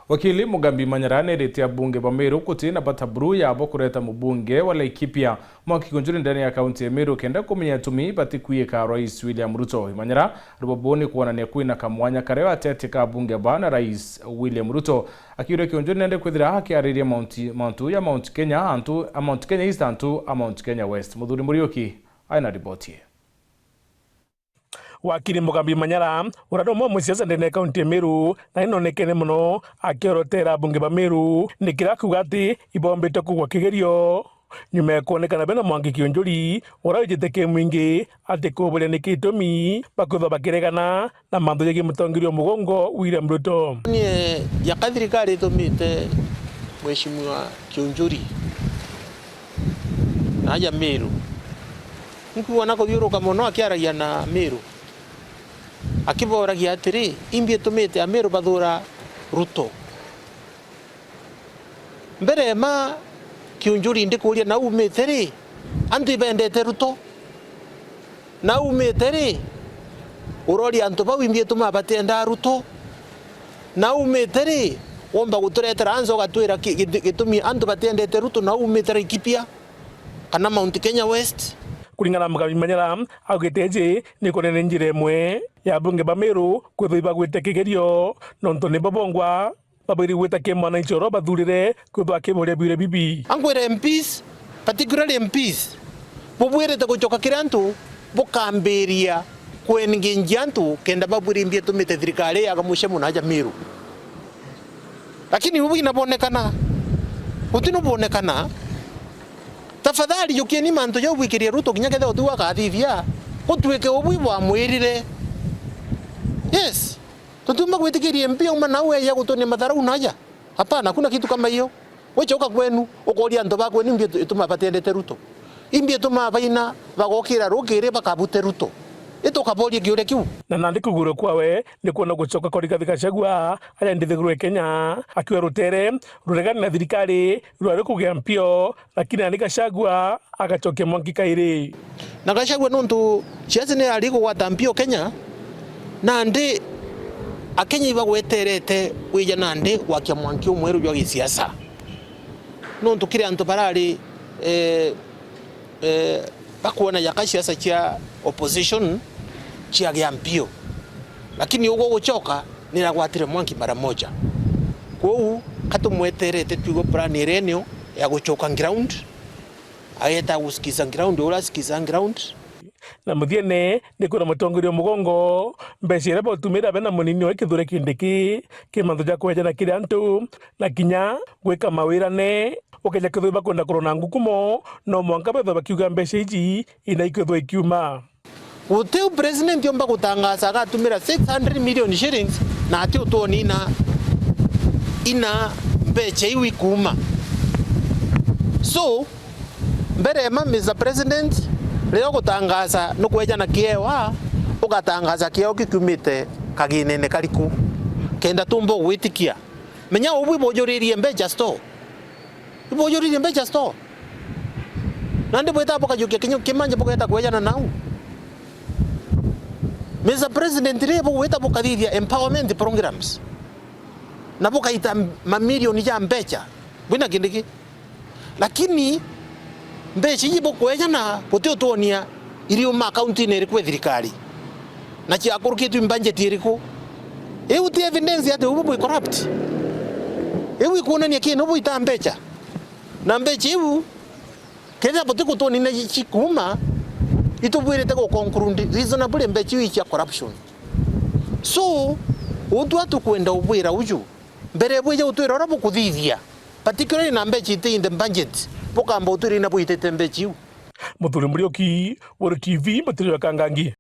Wakili Mugambi Imanyara nerete Ambunge ba Meru kutina bataburu yabo kureta mubunge wa Laikipia Mangi Kiunjuri ndani ya kaunti ya Meru kenda kumenya tumi batikwiye ka Rais William Ruto. Imanyara ruboboni kuona nekuina kamwanya karewa atete ka Ambunge bana Rais William Ruto akire Kiunjuri nende kwithira haki ariria Mount Kenya Mount Kenya East antu Mount Kenya West. Muthuri Murioki aina ripoti. Wakili Mugambi Imanyara uradomo musiasa ndene kaunti ya Meru na inonekene muno akiorotera Ambunge ba Meru nikira kugati ibombete kugwa kigerio nyuma kuonekana bena Mangi Kiunjuri urajiteke mwingi ati kubule nikitomi bakutho bakiregana na manthu yegi mutongirio mugongo William Ruto ni ya Kutharikira itumite Mheshimiwa Kiunjuri na aja Meru nkuona ko biuruka muno akiaragia na Meru akiboragia atiri imbie tumite Meru bathura Ruto mbere ma Kiunjuri ndikuria na umite ri antu ibendete Ruto na umite ri urori antu ba imbie tuma batenda Ruto na umite ri womba guturetera anzo gatwira gitumi antu batendete Ruto na umite ri Laikipia kana Mount Kenya West. Kulingana Mugambi Imanyara augiteje ni konene njire mwe ya Ambunge ba Meru kwithiba gwite kigerio nonto ni babongwa babiri gwita kemana ichoro bathurire kwithwa kibore bire bibi angwere MPs particularly MPs bubwire te gucoka kirantu bukamberia kweninginja antu kenda babwire imbie tumite thirikari agamushe munaja Meru lakini ubu inabonekana utino bonekana tafadhali yukieni mantu yo wikiria Ruto kinyake tho tuwa kathithia gutwike ubwi bwa mwirire yes tutuma gwitikiria MP uma nawe ya gutone matharau naja hapana kuna kitu kama hiyo wechoka kwenu ukoria ndo bakwe nimbi ituma batendete Ruto imbi tuma baina bagokira rukire bakabute Ruto ito kabori giure kiu na nandi kuguro kwawe ni kuona gucoka kori Kutharikira aya ndithigurwe Kenya akiwa rutere ruregani na thirikari rwari kugia mpio lakini andika Gachagua agacokia Mangi kairi na Gachagua nontu ciace ne ari kugwata mpio Kenya na ndi akenya ibagweterete wija nande wakia Mangi umweru jwa gisiasa nontu kire antu barari bakuona ya siasa cha opposition chia giampio lakini ugo gucoka niragwatire Mangi mara moja kou katumweterete tugo plan irenio ya gucoka ground ayeta gusikiza ground ora sikiza ground na muthiene ni kuna mutongorio mugongo mbecire botumira bena munini wa kithure kindiki kimanthu ja kwejana kiri antu na kinya gwika mawirane ukeja kithure bakwenda kurona ngukumo no mwanka betho bakiuga mbece iji ina ikithwe ikiuma uteu president yomba gutangaza agatumira 600 million shillings na ati utoni ina mbece iwi kuma so mbere ma Mr. President leo gutangaza no kwejana kiewa ugatangaza kieo kikumite kaginene kariku kenda tumbo gwitikia menya ubwi bojoririe mbeja store ibojoririe mbeja store nande bweta boka juke kinyo kimanje bogeta kwejana nau Mr. President rebo weta boka thithia empowerment programs na boka ita mamilioni ya mbeja bwina kindiki lakini mbechi yibo kwejana potio tonia iriyo ma account ine rikwe thirikari na chi akurkitu budget iriko uti evidence ate ubu corrupt kuona ni kino ubu ita mbecha na mbechi ubu kenya potiko toni na chikuma itubwire te ko conclude reasonable mbechi ichi corruption so utu atu kwenda ubwira uju mbere bweje utwira robo kuthithia particularly na mbechi ite in the budget pokamboturi na buitete mbechi Muthuri Murioki Wori TV Muthuri wa Kangangi.